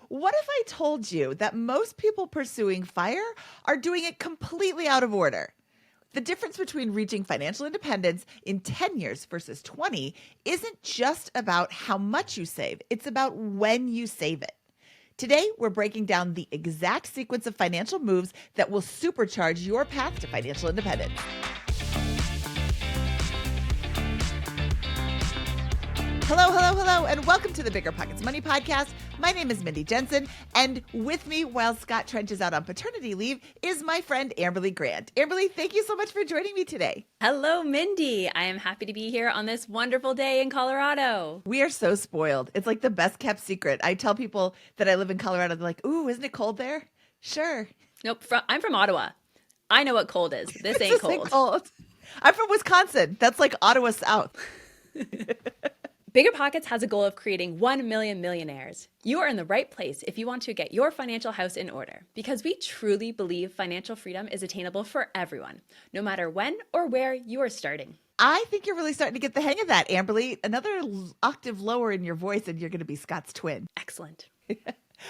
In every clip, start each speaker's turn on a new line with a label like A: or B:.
A: What if I told you that most people pursuing FIRE are doing it completely out of order? The difference between reaching financial independence in 10 years versus 20 isn't just about how much you save, it's about when you save it. Today, we're breaking down the exact sequence of financial moves that will supercharge your path to financial independence. Hello, and welcome to the BiggerPockets Money Podcast. My name is Mindy Jensen, and with me, while Scott Trench is out on paternity leave, is my friend Amberly Grant. Amberly, thank you so much for joining me today.
B: Hello, Mindy. I am happy to be here on this wonderful day in Colorado.
A: We are so spoiled. It's like the best kept secret. I tell people that I live in Colorado, they're like, ooh, isn't it cold there? Sure.
B: Nope, I'm from Ottawa. I know what cold is. This ain't cold.
A: I'm from Wisconsin. That's like Ottawa South.
B: BiggerPockets has a goal of creating 1 million millionaires. You are in the right place if you want to get your financial house in order, because we truly believe financial freedom is attainable for everyone, no matter when or where you are starting.
A: I think you're really starting to get the hang of that, Amberly. Another octave lower in your voice and you're going to be Scott's twin.
B: Excellent.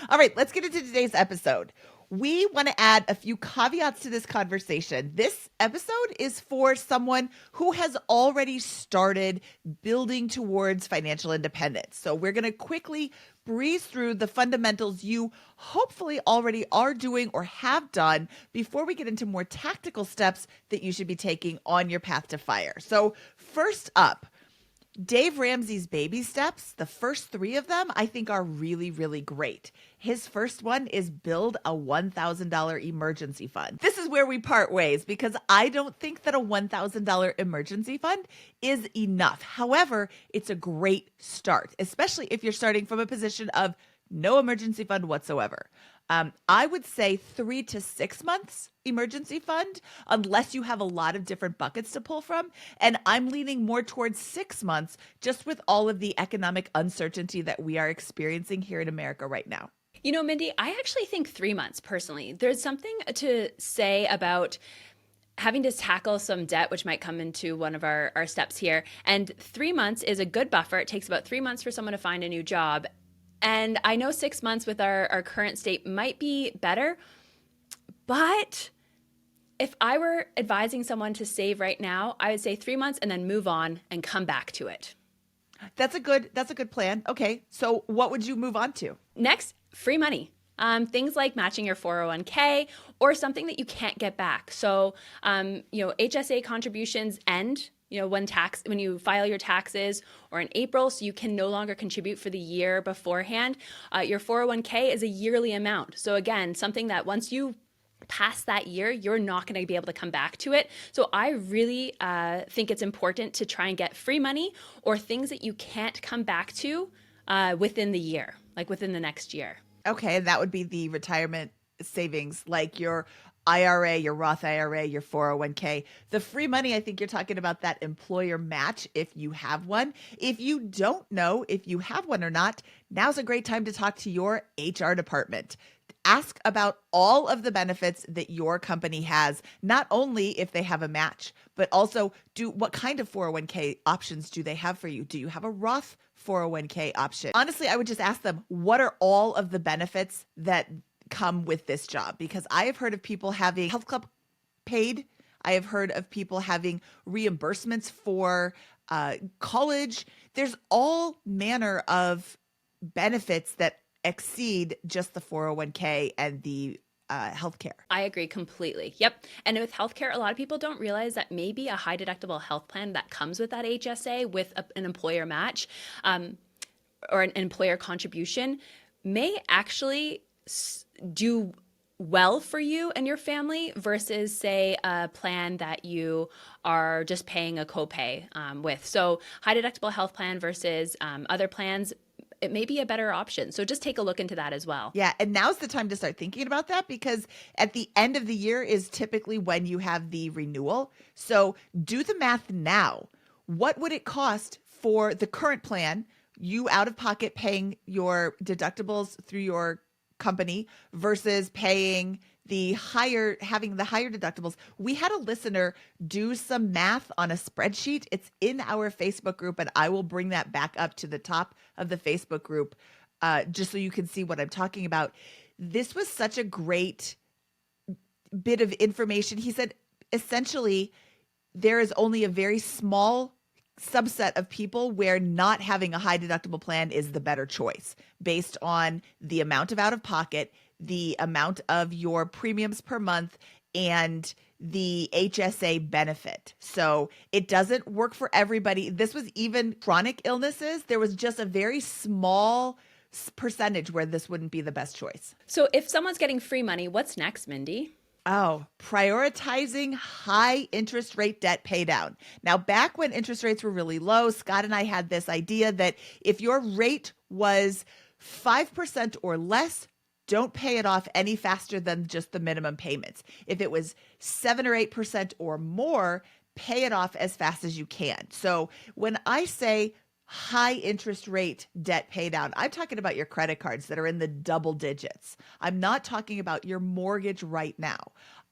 A: All right, let's get into today's episode. We want to add a few caveats to this conversation. This episode is for someone who has already started building towards financial independence. So we're going to quickly breeze through the fundamentals you hopefully already are doing or have done before we get into more tactical steps that you should be taking on your path to FIRE. So first up, Dave Ramsey's baby steps, the first 3 of them, I think are really, really great. His first one is build a $1,000 emergency fund. This is where we part ways because I don't think that a $1,000 emergency fund is enough. However, it's a great start, especially if you're starting from a position of no emergency fund whatsoever. I would say 3 to 6 months emergency fund, unless you have a lot of different buckets to pull from. And I'm leaning more towards 6 months, just with all of the economic uncertainty that we are experiencing here in America right now.
B: You know, Mindy, I actually think 3 months personally. There's something to say about having to tackle some debt, which might come into one of our steps here. And 3 months is a good buffer. It takes about 3 months for someone to find a new job. And I know 6 months with our current state might be better, but if I were advising someone to save right now, I would say 3 months and then move on and come back to it.
A: That's a good plan. Okay, so what would you move on to?
B: Next, free money. Things like matching your 401k or something that you can't get back. So, HSA contributions end when you file your taxes or in April, so you can no longer contribute for the year beforehand. Your 401k is a yearly amount. So again, something that once you pass that year, you're not going to be able to come back to it. So I really think it's important to try and get free money or things that you can't come back to within the year, like within the next year.
A: Okay, and that would be the retirement savings, like your IRA, your Roth IRA, your 401k. The free money, I think you're talking about that employer match if you have one. If you don't know if you have one or not, now's a great time to talk to your HR department. Ask about all of the benefits that your company has, not only if they have a match, but also what kind of 401k options do they have for you? Do you have a Roth 401k option? Honestly, I would just ask them, what are all of the benefits that come with this job? Because I have heard of people having health club paid. I have heard of people having reimbursements for college. There's all manner of benefits that exceed just the 401k and the healthcare.
B: I agree completely. Yep. And with healthcare, a lot of people don't realize that maybe a high deductible health plan that comes with that HSA with an employer match or an employer contribution may actually do well for you and your family versus, say, a plan that you are just paying a copay with. So high deductible health plan versus other plans, it may be a better option. So just take a look into that as well.
A: Yeah. And now's the time to start thinking about that because at the end of the year is typically when you have the renewal. So do the math now. What would it cost for the current plan, you out of pocket paying your deductibles through your company versus paying having the higher deductibles? We had a listener do some math on a spreadsheet. It's in our Facebook group, and I will bring that back up to the top of the Facebook group. just so you can see what I'm talking about. This was such a great bit of information. He said, essentially, there is only a very small subset of people where not having a high deductible plan is the better choice based on the amount of out of pocket, the amount of your premiums per month, and the HSA benefit. So it doesn't work for everybody. This was even chronic illnesses. There was just a very small percentage where this wouldn't be the best choice.
B: So if someone's getting free money, what's next, Mindy?
A: Oh, prioritizing high interest rate debt pay down. Now, back when interest rates were really low, Scott and I had this idea that if your rate was 5% or less, don't pay it off any faster than just the minimum payments. If it was 7 or 8% or more, pay it off as fast as you can. So when I say high interest rate debt pay down, I'm talking about your credit cards that are in the double digits. I'm not talking about your mortgage right now.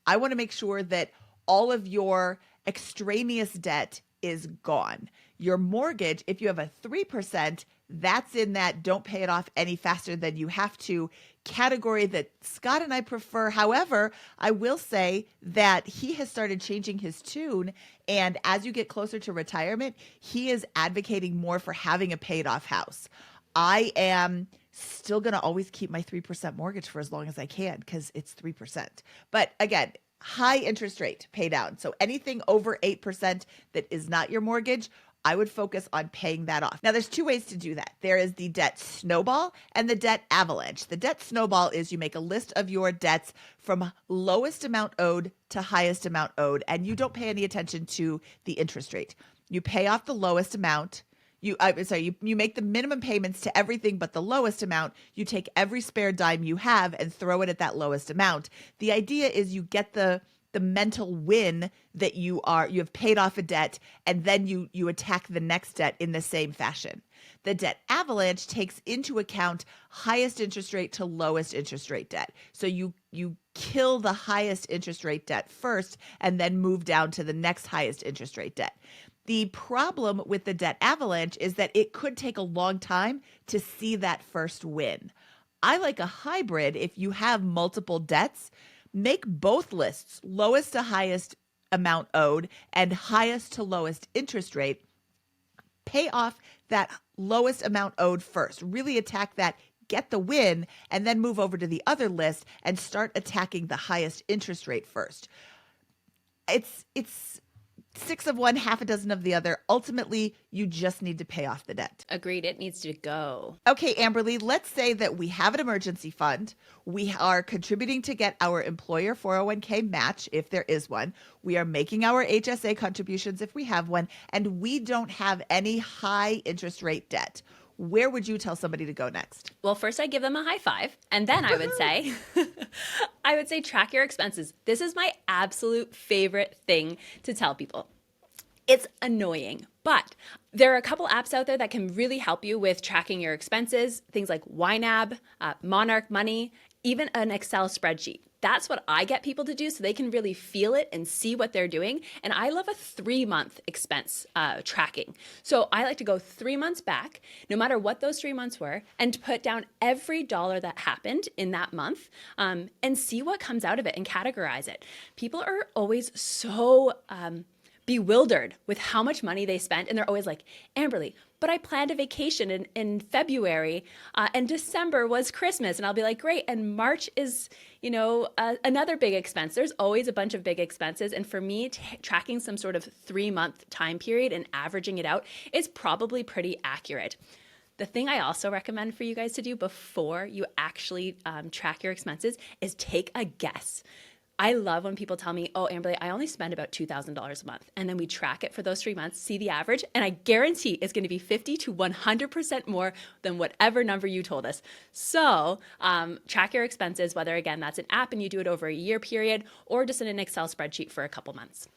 A: I want to make sure that all of your extraneous debt is gone. Your mortgage, if you have a 3%, that's in that don't pay it off any faster than you have to category that Scott and I prefer. However, I will say that he has started changing his tune. And as you get closer to retirement, he is advocating more for having a paid off house. I am still going to always keep my 3% mortgage for as long as I can because it's 3%. But again, high interest rate pay down. So anything over 8% that is not your mortgage, I would focus on paying that off. Now, there's two ways to do that. There is the debt snowball and the debt avalanche. The debt snowball is you make a list of your debts from lowest amount owed to highest amount owed, and you don't pay any attention to the interest rate. You pay off the lowest amount. You make the minimum payments to everything but the lowest amount. You take every spare dime you have and throw it at that lowest amount. The idea is you get the mental win that you have paid off a debt, and then you attack the next debt in the same fashion. The debt avalanche takes into account highest interest rate to lowest interest rate debt. So you kill the highest interest rate debt first and then move down to the next highest interest rate debt. The problem with the debt avalanche is that it could take a long time to see that first win. I like a hybrid. If you have multiple debts, make both lists, lowest to highest amount owed and highest to lowest interest rate. Pay off that lowest amount owed first. Really attack that, get the win, and then move over to the other list and start attacking the highest interest rate first. It's 6 of one, half a dozen of the other. Ultimately, you just need to pay off the debt.
B: Agreed. It needs to go.
A: Okay, Amberly, let's say that we have an emergency fund. We are contributing to get our employer 401k match, if there is one. We are making our HSA contributions if we have one, and we don't have any high interest rate debt. Where would you tell somebody to go next?
B: Well, first I give them a high five, and then I would say track your expenses. This is my absolute favorite thing to tell people. It's annoying, but there are a couple apps out there that can really help you with tracking your expenses, things like YNAB, Monarch Money, even an Excel spreadsheet. That's what I get people to do so they can really feel it and see what they're doing. And I love a 3-month expense tracking. So I like to go 3 months back, no matter what those 3 months were, and put down every dollar that happened in that month and see what comes out of it and categorize it. People are always so bewildered with how much money they spent. And they're always like, Amberly, but I planned a vacation in February and December was Christmas. And I'll be like, great. And March is, another big expense. There's always a bunch of big expenses. And for me, tracking some sort of 3-month time period and averaging it out is probably pretty accurate. The thing I also recommend for you guys to do before you actually track your expenses is take a guess. I love when people tell me, oh, Amberly, I only spend about $2,000 a month. And then we track it for those 3 months, see the average, and I guarantee it's going to be 50 to 100% more than whatever number you told us. So track your expenses, whether, again, that's an app and you do it over a year period or just in an Excel spreadsheet for a couple months.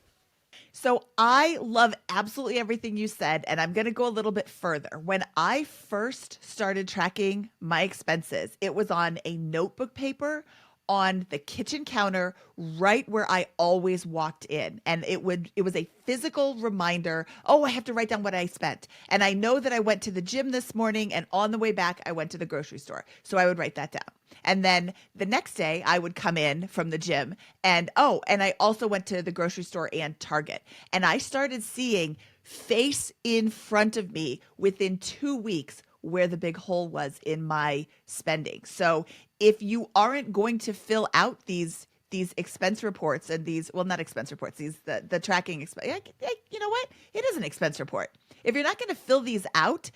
A: So I love absolutely everything you said, and I'm going to go a little bit further. When I first started tracking my expenses, it was on a notebook paper on the kitchen counter right where I always walked in. And it was a physical reminder, oh, I have to write down what I spent. And I know that I went to the gym this morning, and on the way back I went to the grocery store. So I would write that down. And then the next day I would come in from the gym and I also went to the grocery store and Target. And I started seeing face in front of me within 2 weeks where the big hole was in my spending. So if you aren't going to fill out these expense reports and not expense reports, the tracking expense, you know what? It is an expense report. If you're not going to fill these out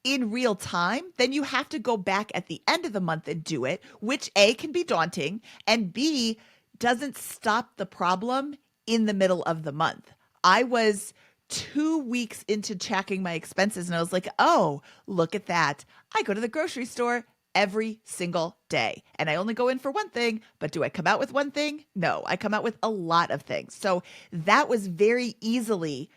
A: in real time, then you have to go back at the end of the month and do it, which A, can be daunting, and B, doesn't stop the problem in the middle of the month. I was 2 weeks into tracking my expenses and I was like, oh, look at that. I go to the grocery store every single day and I only go in for one thing, but do I come out with one thing? No, I come out with a lot of things. So that was very easily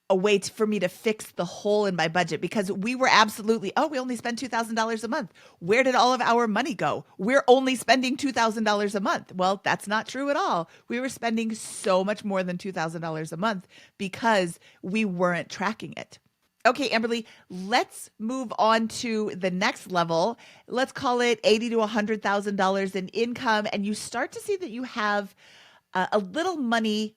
A: a way for me to fix the hole in my budget, because we were absolutely, we only spend $2,000 a month. Where did all of our money go? We're only spending $2,000 a month. Well, that's not true at all. We were spending so much more than $2,000 a month because we weren't tracking it. Okay, Amberly, let's move on to the next level. Let's call it $80,000 to $100,000 in income, and you start to see that you have a little money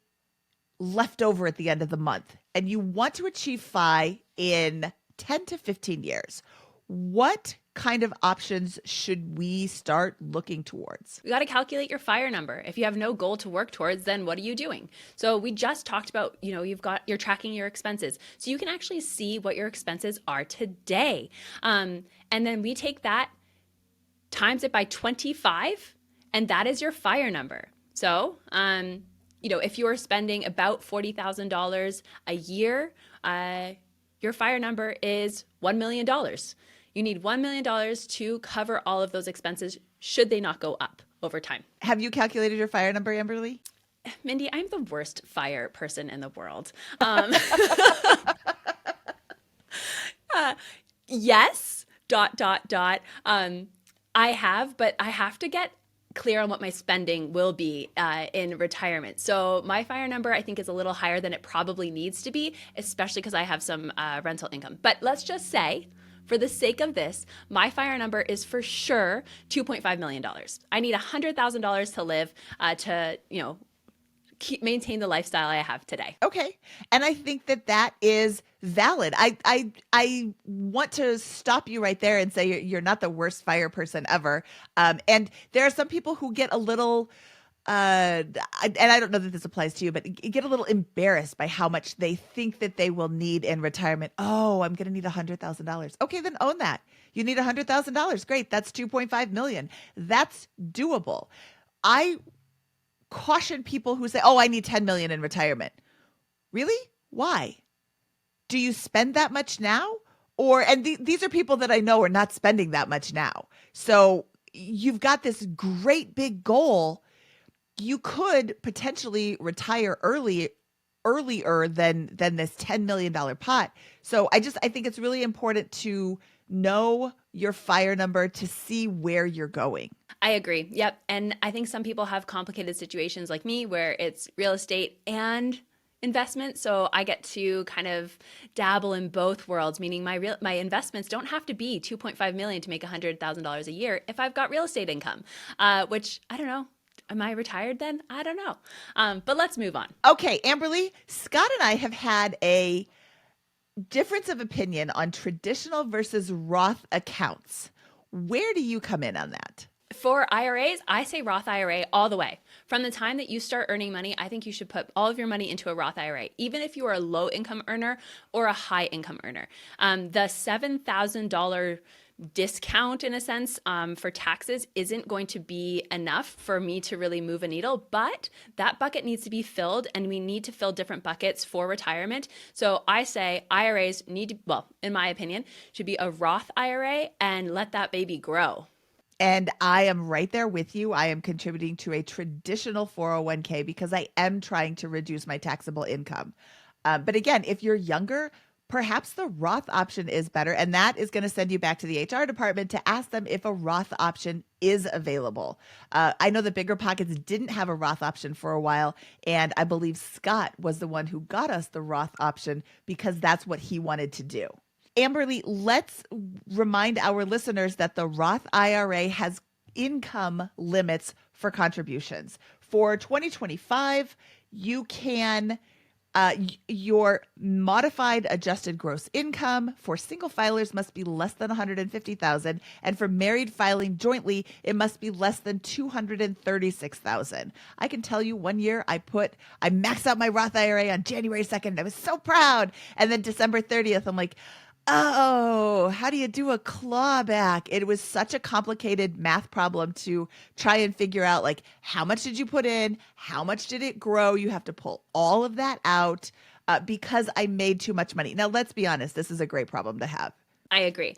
A: left over at the end of the month, and you want to achieve FI in 10 to 15 years. What kind of options should we start looking towards?
B: You got to calculate your FIRE number. If you have no goal to work towards, then what are you doing? So we just talked about, you're tracking your expenses. So you can actually see what your expenses are today. And then we take that, times it by 25, and that is your FIRE number. So, if you are spending about $40,000 a year, your FIRE number is $1 million. You need $1 million to cover all of those expenses should they not go up over time.
A: Have you calculated your FIRE number, Amberly?
B: Mindy, I'm the worst FIRE person in the world. Yes, ... I have, but I have to get clear on what my spending will be in retirement. So my FIRE number, I think, is a little higher than it probably needs to be, especially because I have some rental income. But let's just say, for the sake of this, my FIRE number is for sure $2.5 million. I need $100,000 to live to, maintain the lifestyle I have today.
A: Okay. And I think that is valid. I want to stop you right there and say you're not the worst FIRE person ever. And there are some people who get a little, and I don't know that this applies to you, but get a little embarrassed by how much they think that they will need in retirement. Oh, I'm going to need $100,000. Okay, then own that. You need $100,000. Great. That's $2.5 million. That's doable. I caution people who say, I need 10 million in retirement. Really? Why? Do you spend that much now? These are people that I know are not spending that much now. So you've got this great big goal. You could potentially retire earlier than this $10 million pot. So I think it's really important to know your FIRE number to see where you're going.
B: I agree. Yep. And I think some people have complicated situations like me where it's real estate and investment. So I get to kind of dabble in both worlds, meaning my investments don't have to be $2.5 million to make $100,000 a year if I've got real estate income, which I don't know. Am I retired then? I don't know. But let's move on.
A: Okay, Amberly, Scott and I have had a difference of opinion on traditional versus Roth accounts. Where do you come in on that?
B: For IRAs, I say Roth IRA all the way. From the time that you start earning money, I think you should put all of your money into a Roth IRA, even if you are a low income earner or a high income earner. The $7,000 discount, in a sense, for taxes isn't going to be enough for me to really move a needle, but that bucket needs to be filled, and we need to fill different buckets for retirement. So I say IRAs need to, well, in my opinion, should be a Roth IRA and let that baby grow.
A: And I am right there with you. I am contributing to a traditional 401k because I am trying to reduce my taxable income. But again, if you're younger, perhaps the Roth option is better. And that is going to send you back to the HR department to ask them if a Roth option is available. I know that BiggerPockets didn't have a Roth option for a while. And I believe Scott was the one who got us the Roth option because that's what he wanted to do. Amberly, let's remind our listeners that the Roth IRA has income limits for contributions. For 2025, you can your modified adjusted gross income for single filers must be less than 150,000, and for married filing jointly, it must be less than 236,000. I can tell you, one year I maxed out my Roth IRA on January 2nd. I was so proud, and then December 30th, I'm like, oh, how do you do a clawback? It was such a complicated math problem to try and figure out, like, how much did you put in? How much did it grow? You have to pull all of that out because I made too much money. Now, let's be honest. This is a great problem to have.
B: I agree.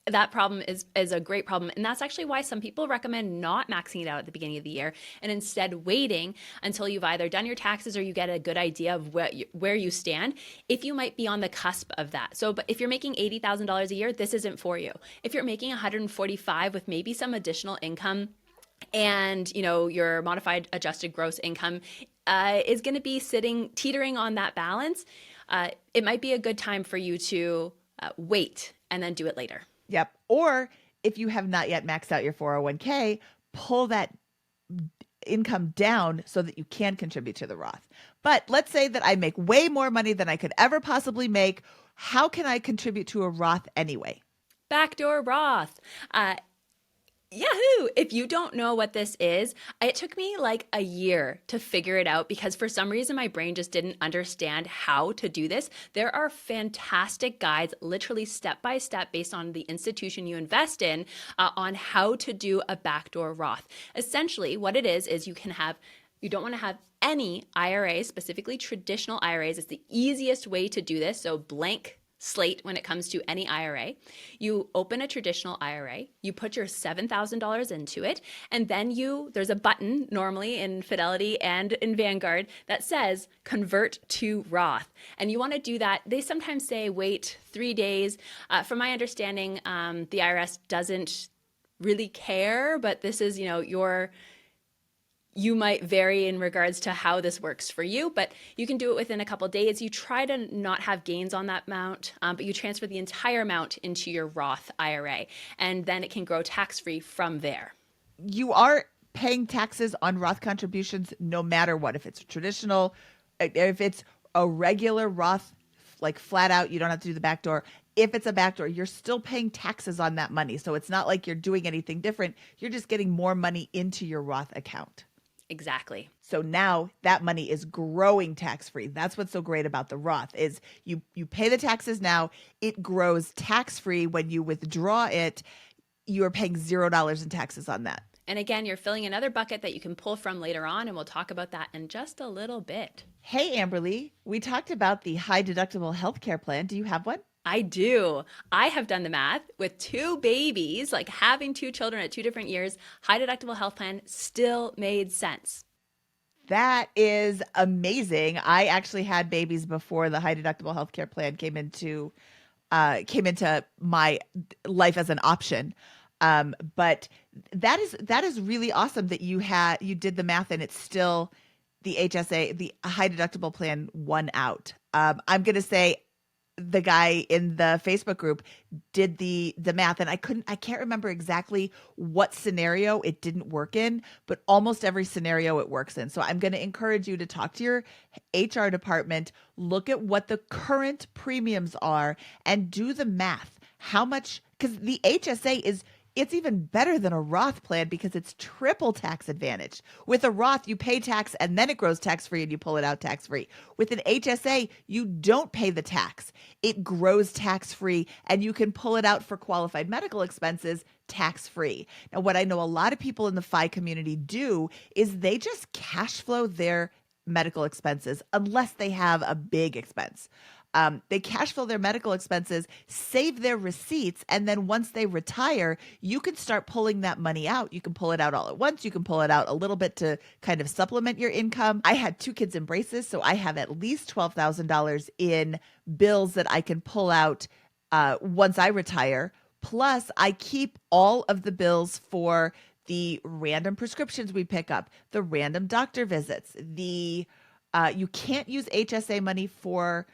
B: That problem is a great problem. And that's actually why some people recommend not maxing it out at the beginning of the year and instead waiting until you've either done your taxes or you get a good idea of where you stand, if you might be on the cusp of that. So, but if you're making $80,000 a year, this isn't for you. If you're making 145 with maybe some additional income, and your modified adjusted gross income is going to be teetering on that balance, it might be a good time for you to wait and then do it later.
A: Yep. Or if you have not yet maxed out your 401k, pull that income down so that you can contribute to the Roth. But let's say that I make way more money than I could ever possibly make. How can I contribute to a Roth anyway?
B: Backdoor Roth. Yahoo! If you don't know what this is, it took me like a year to figure it out because for some reason my brain just didn't understand how to do this. There are fantastic guides, literally step by step based on the institution you invest in, on how to do a backdoor Roth. Essentially, what it is you don't want to have any IRAs, specifically traditional IRAs. It's the easiest way to do this. So blank slate when it comes to any IRA. You open a traditional IRA, you put your $7,000 into it, and then there's a button normally in Fidelity and in Vanguard that says convert to Roth. And you want to do that. They sometimes say wait 3 days. From my understanding, the IRS doesn't really care, but this is, you might vary in regards to how this works for you, but you can do it within a couple of days. You try to not have gains on that amount, but you transfer the entire amount into your Roth IRA, and then it can grow tax-free from there.
A: You are paying taxes on Roth contributions no matter what. If it's traditional, if it's a regular Roth, like flat out, you don't have to do the backdoor. If it's a backdoor, you're still paying taxes on that money. So it's not like you're doing anything different. You're just getting more money into your Roth account.
B: Exactly.
A: So now that money is growing tax-free. That's what's so great about the Roth is you pay the taxes now. It grows tax-free. When you withdraw it, you are paying $0 in taxes on that.
B: And again, you're filling another bucket that you can pull from later on, and we'll talk about that in just a little bit.
A: Hey, Amberly, we talked about the high deductible healthcare plan. Do you have one?
B: I do. I have done the math with 2 babies, like having 2 children at 2 different years. High deductible health plan still made sense.
A: That is amazing. I actually had babies before the high deductible healthcare plan came into my life as an option. But that is really awesome that you did the math and it's still the HSA, the high deductible plan won out. I'm going to say the guy in the Facebook group did the math, and I can't remember exactly what scenario it didn't work in, but almost every scenario it works in. So I'm going to encourage you to talk to your HR department, look at what the current premiums are, and do the math. How much, because the HSA it's even better than a Roth plan because it's triple tax advantage. With a Roth, you pay tax and then it grows tax-free and you pull it out tax-free. With an HSA, you don't pay the tax. It grows tax-free and you can pull it out for qualified medical expenses tax-free. Now, what I know a lot of people in the FI community do is they just cash flow their medical expenses unless they have a big expense. They cash flow their medical expenses, save their receipts, and then once they retire, you can start pulling that money out. You can pull it out all at once. You can pull it out a little bit to kind of supplement your income. I had 2 kids in braces, so I have at least $12,000 in bills that I can pull out once I retire. Plus, I keep all of the bills for the random prescriptions we pick up, the random doctor visits, you can't use HSA money for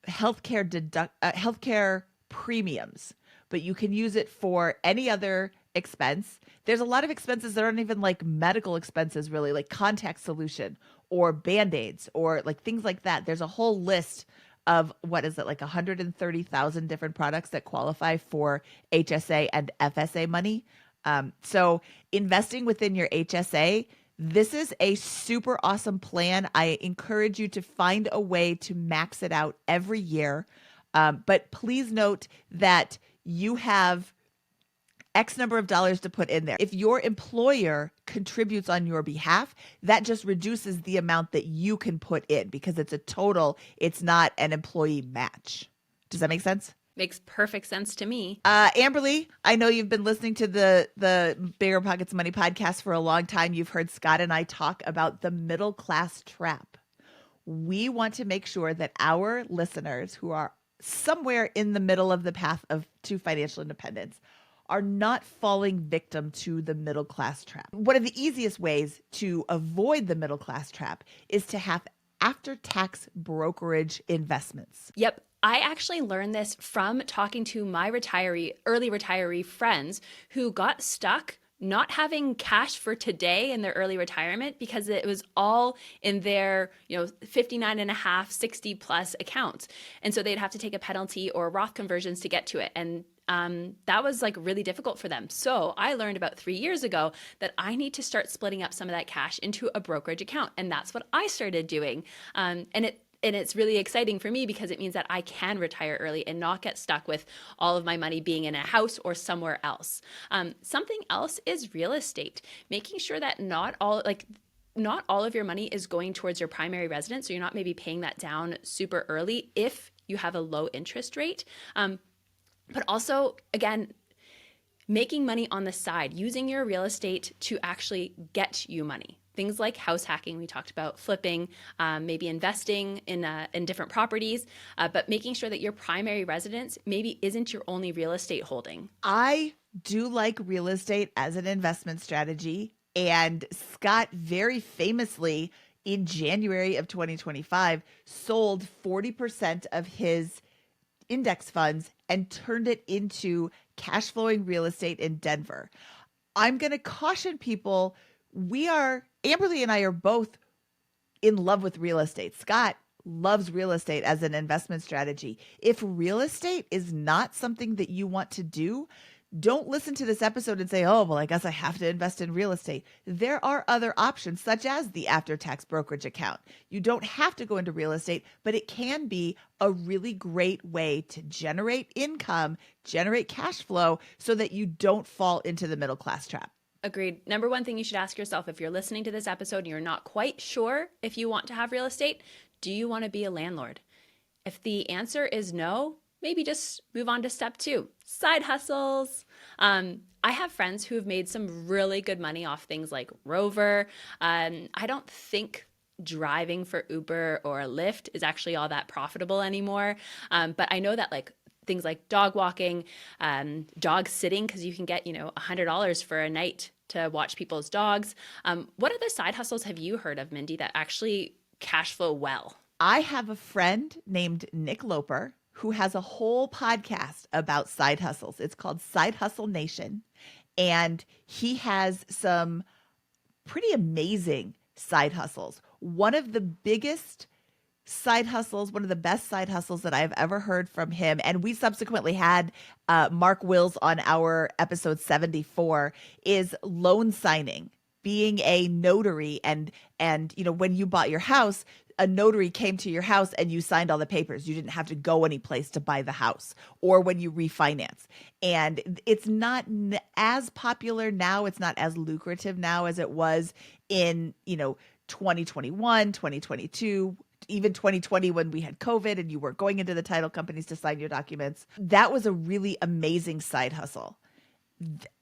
A: healthcare premiums, but you can use it for any other expense. There's a lot of expenses that aren't even like medical expenses, really, like contact solution or Band-Aids or like things like that. There's a whole list of like 130,000 different products that qualify for HSA and FSA money. So investing within your HSA, this is a super awesome plan. I encourage you to find a way to max it out every year. But please note that you have X number of dollars to put in there. If your employer contributes on your behalf, that just reduces the amount that you can put in because it's a total, it's not an employee match. Does that make sense?
B: Makes perfect sense to me.
A: Amberly, I know you've been listening to the BiggerPockets Money podcast for a long time. You've heard Scott and I talk about the middle class trap. We want to make sure that our listeners who are somewhere in the middle of the path to financial independence are not falling victim to the middle class trap. One of the easiest ways to avoid the middle class trap is to have after-tax brokerage investments.
B: Yep. I actually learned this from talking to my early retiree friends who got stuck not having cash for today in their early retirement because it was all in their 59 and a half, 60 plus accounts. And so they'd have to take a penalty or Roth conversions to get to it. And that was like really difficult for them. So I learned about 3 years ago that I need to start splitting up some of that cash into a brokerage account. And that's what I started doing. And it's really exciting for me because it means that I can retire early and not get stuck with all of my money being in a house or somewhere else. Something else is real estate, making sure that not all of your money is going towards your primary residence. So you're not maybe paying that down super early if you have a low interest rate. But also, again, making money on the side, using your real estate to actually get you money. Things like house hacking, we talked about, flipping, maybe investing in different properties, but making sure that your primary residence maybe isn't your only real estate holding.
A: I do like real estate as an investment strategy. And Scott very famously in January of 2025 sold 40% of his index funds and turned it into cash flowing real estate in Denver. I'm going to caution people. Amberly and I are both in love with real estate. Scott loves real estate as an investment strategy. If real estate is not something that you want to do, don't listen to this episode and say, oh, well, I guess I have to invest in real estate. There are other options, such as the after-tax brokerage account. You don't have to go into real estate, but it can be a really great way to generate income, generate cash flow, so that you don't fall into the middle class trap.
B: Agreed. Number one thing you should ask yourself if you're listening to this episode and you're not quite sure if you want to have real estate, do you want to be a landlord? If the answer is no, maybe just move on to step 2, side hustles. I have friends who have made some really good money off things like Rover. I don't think driving for Uber or Lyft is actually all that profitable anymore. But I know that things like dog walking, dog sitting, because you can get, $100 for a night to watch people's dogs. What other side hustles have you heard of, Mindy, that actually cash flow well?
A: I have a friend named Nick Loper who has a whole podcast about side hustles. It's called Side Hustle Nation. And he has some pretty amazing side hustles. One of the biggest side hustles, one of the best side hustles that I've ever heard from him, and we subsequently had Mark Wills on our episode 74, is loan signing, being a notary. And when you bought your house, a notary came to your house and you signed all the papers. You didn't have to go any place to buy the house, or when you refinance. And it's not as popular now. It's not as lucrative now as it was in, 2021, 2022, even 2020 when we had COVID and you were going into the title companies to sign your documents. That was a really amazing side hustle.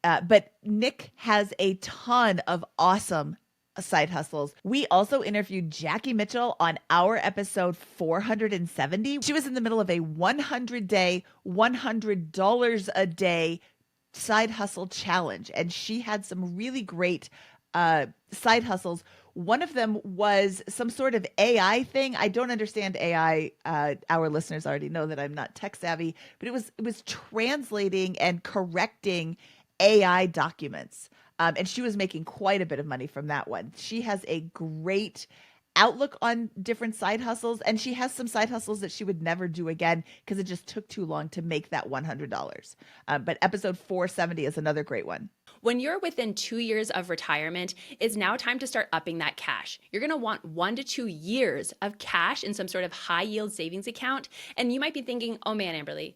A: But Nick has a ton of awesome side hustles. We also interviewed Jackie Mitchell on our episode 470. She was in the middle of a 100-day, $100 a day side hustle challenge, and she had some really great side hustles. One of them was some sort of AI thing. I don't understand AI. Our listeners already know that I'm not tech savvy, but it was translating and correcting AI documents. And she was making quite a bit of money from that one. She has a great outlook on different side hustles, and she has some side hustles that she would never do again because it just took too long to make that $100. But episode 470 is another great one.
B: When you're within 2 years of retirement, it's now time to start upping that cash. You're going to want 1 to 2 years of cash in some sort of high yield savings account. And you might be thinking, oh man, Amberly,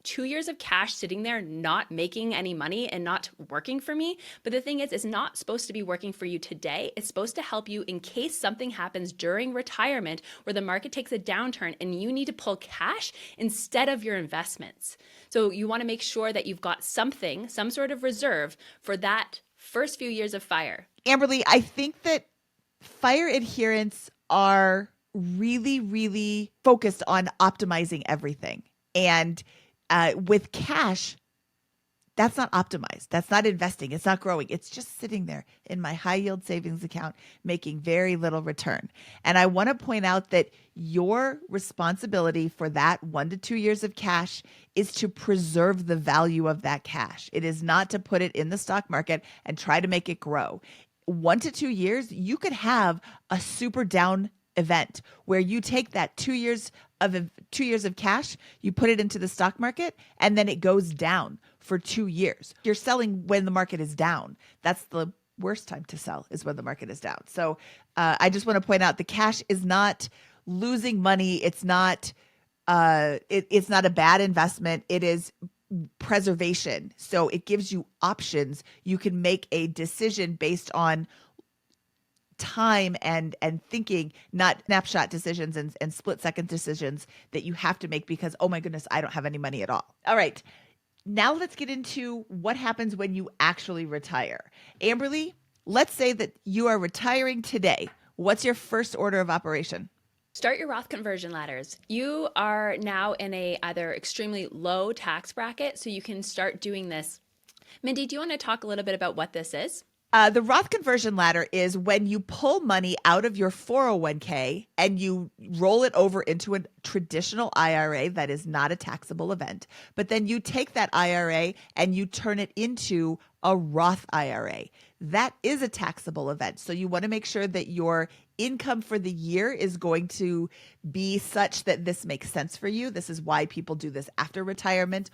B: 2 years of cash sitting there not making any money and not working for me. But the thing is, it's not supposed to be working for you today. It's supposed to help you in case something happens during retirement where the market takes a downturn and you need to pull cash instead of your investments. So you want to make sure that you've got something, some sort of reserve for that first few years of FIRE.
A: Amberly, I think that FIRE adherents are really, really focused on optimizing everything. And with cash, that's not optimized. That's not investing. It's not growing. It's just sitting there in my high yield savings account, making very little return. And I want to point out that your responsibility for that 1 to 2 years of cash is to preserve the value of that cash. It is not to put it in the stock market and try to make it grow. 1 to 2 years, you could have a super down event where you take that 2 years of cash, you put it into the stock market, and then it goes down for 2 years. You're selling when the market is down. That's the worst time to sell, is when the market is down. So I just want to point out the cash is not losing money. It's not it's not a bad investment. It is preservation. So it gives you options. You can make a decision based on time and thinking, not snapshot decisions and split second decisions that you have to make because, oh my goodness, I don't have any money at all. All right. Now let's get into what happens when you actually retire. Amberly, let's say that you are retiring today. What's your first order of operation?
B: Start your Roth conversion ladders. You are now in a either extremely low tax bracket, so you can start doing this. Mindy, do you want to talk a little bit about what this is?
A: The Roth conversion ladder is when you pull money out of your 401k and you roll it over into a traditional IRA that is not a taxable event. But then you take that IRA and you turn it into a Roth IRA. That is a taxable event. So you want to make sure that your income for the year is going to be such that this makes sense for you. This is why people do this after retirement.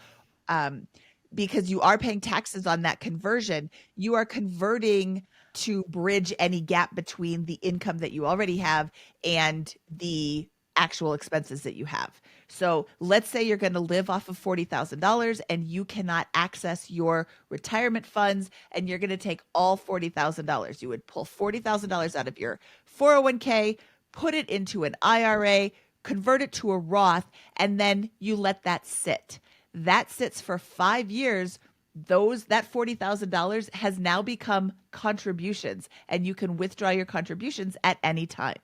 A: Because you are paying taxes on that conversion, you are converting to bridge any gap between the income that you already have and the actual expenses that you have. So let's say you're going to live off of $40,000 and you cannot access your retirement funds and you're going to take all $40,000. You would pull $40,000 out of your 401k, put it into an IRA, convert it to a Roth, and then you let that sit. That sits for 5 years. That $40,000 has now become contributions, and you can withdraw your contributions at any time.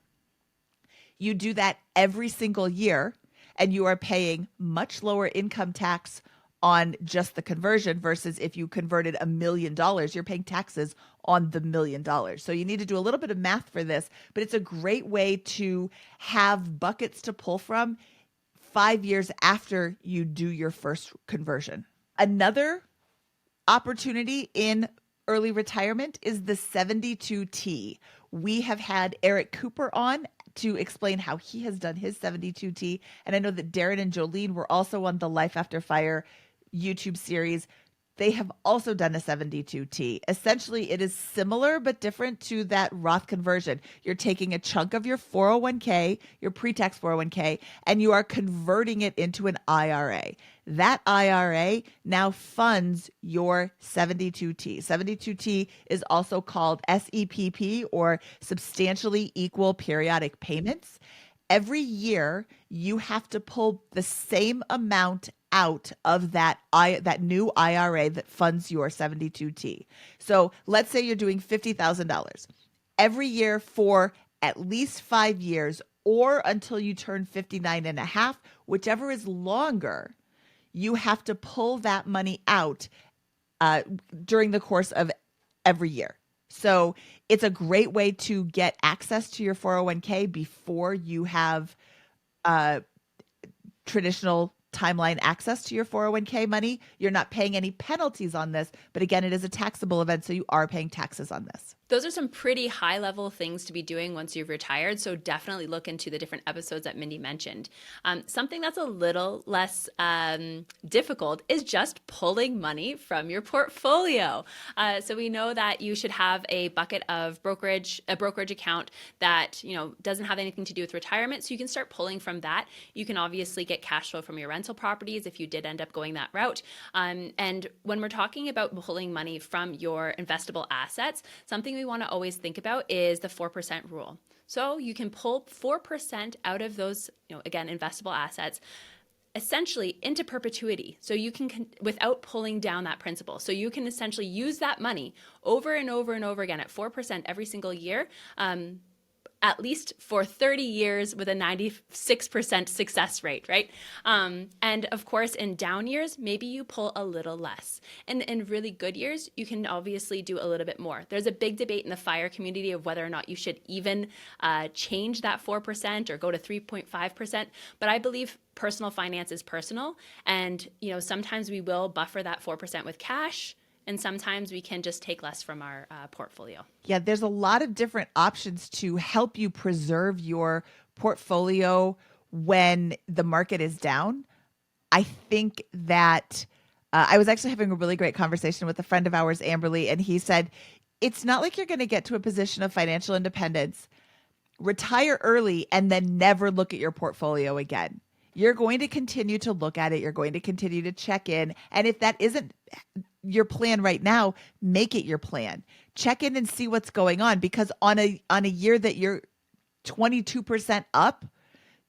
A: You do that every single year, and you are paying much lower income tax on just the conversion versus if you converted $1 million, you're paying taxes on the $1 million. So you need to do a little bit of math for this, but it's a great way to have buckets to pull from 5 years after you do your first conversion. Another opportunity in early retirement is the 72T. We have had Eric Cooper on to explain how he has done his 72T. And I know that Darren and Jolene were also on the Life After Fire YouTube series they have also done a 72T. Essentially, it is similar but different to that Roth conversion. You're taking a chunk of your 401k, your pre-tax 401k, and you are converting it into an IRA. That IRA now funds your 72T. 72T is also called SEPP, or substantially equal periodic payments. Every year, you have to pull the same amount out of that new IRA that funds your 72T. So let's say you're doing $50,000 every year for at least 5 years, or until you turn 59 and a half, whichever is longer. You have to pull that money out during the course of every year. So it's a great way to get access to your 401k before you have traditional timeline access to your 401k money. You're not paying any penalties on this, but again, it is a taxable event, so you are paying taxes on this.
B: Those are some pretty high level things to be doing once you've retired. So definitely look into the different episodes that Mindy mentioned. Something that's a little less difficult is just pulling money from your portfolio. So we know that you should have a bucket of brokerage account that, doesn't have anything to do with retirement. So you can start pulling from that. You can obviously get cash flow from your rental properties if you did end up going that route. And when we're talking about pulling money from your investable assets, something we want to always think about is the 4% rule. So you can pull 4% out of those, again, investable assets essentially into perpetuity. So you can, without pulling down that principal. So you can essentially use that money over and over and over again at 4% every single year, at least for 30 years with a 96% success rate, right? And of course, in down years, maybe you pull a little less. And in really good years, you can obviously do a little bit more. There's a big debate in the FIRE community of whether or not you should even change that 4% or go to 3.5%. But I believe personal finance is personal. And, sometimes we will buffer that 4% with cash. And sometimes we can just take less from our portfolio.
A: Yeah, there's a lot of different options to help you preserve your portfolio when the market is down. I think that I was actually having a really great conversation with a friend of ours, Amberly, and he said, it's not like you're going to get to a position of financial independence, retire early, and then never look at your portfolio again. You're going to continue to look at it. You're going to continue to check in. And if that isn't your plan right now, make it your plan. Check in and see what's going on, because on a year that you're 22% up,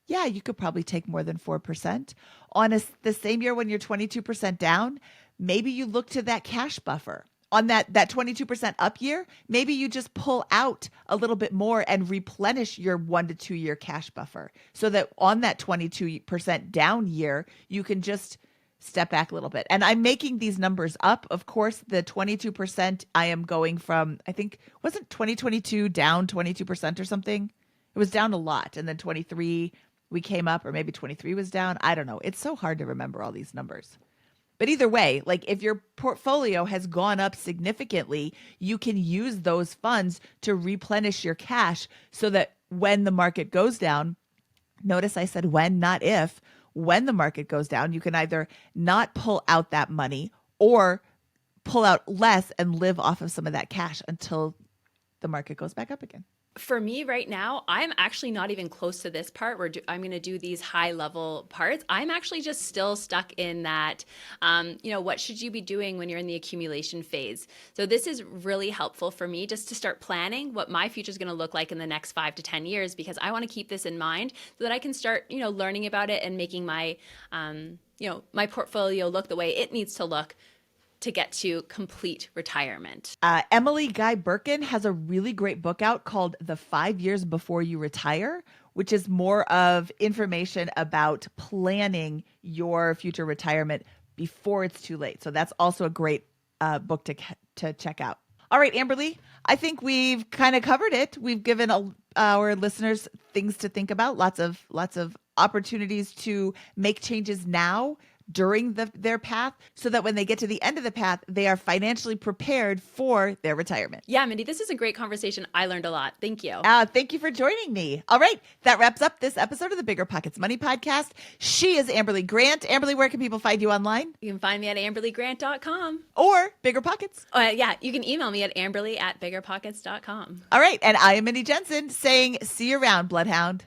A: yeah, you could probably take more than 4%. On the same year when you're 22% down, maybe you look to that cash buffer. On that 22% up year, maybe you just pull out a little bit more and replenish your 1 to 2 year cash buffer, so that on that 22% down year, you can just step back a little bit. And I'm making these numbers up. Of course, the 22%, I am going from, I think, wasn't 2022 down 22% or something? It was down a lot. And then 23, we came up, or maybe 23 was down. I don't know. It's so hard to remember all these numbers. But either way, like if your portfolio has gone up significantly, you can use those funds to replenish your cash, so that when the market goes down, notice I said when, not if, when the market goes down, you can either not pull out that money or pull out less and live off of some of that cash until the market goes back up again.
B: For me right now, I'm actually not even close to this part where I'm going to do these high level parts. I'm actually just still stuck in that, what should you be doing when you're in the accumulation phase? So this is really helpful for me just to start planning what my future is going to look like in the next 5 to 10 years, because I want to keep this in mind so that I can start, learning about it and making my, my portfolio look the way it needs to look to get to complete retirement.
A: Emily Guy Birkin has a really great book out called The 5 Years Before You Retire, which is more of information about planning your future retirement before it's too late. So that's also a great book to check out. All right, Amberly, I think we've kind of covered it. We've given our listeners things to think about, lots of opportunities to make changes now during their path so that when they get to the end of the path, they are financially prepared for their retirement.
B: Yeah, Mindy, this is a great conversation. I learned a lot. Thank you.
A: Thank you for joining me. All right, that wraps up this episode of the Bigger Pockets Money Podcast. She is Amberly Grant. Amberly, where can people find you online?
B: You can find me at amberlygrant.com.
A: Or Bigger Pockets.
B: Yeah, you can email me at amberly@biggerpockets.com.
A: All right, and I am Mindy Jensen saying, see you around, Bloodhound.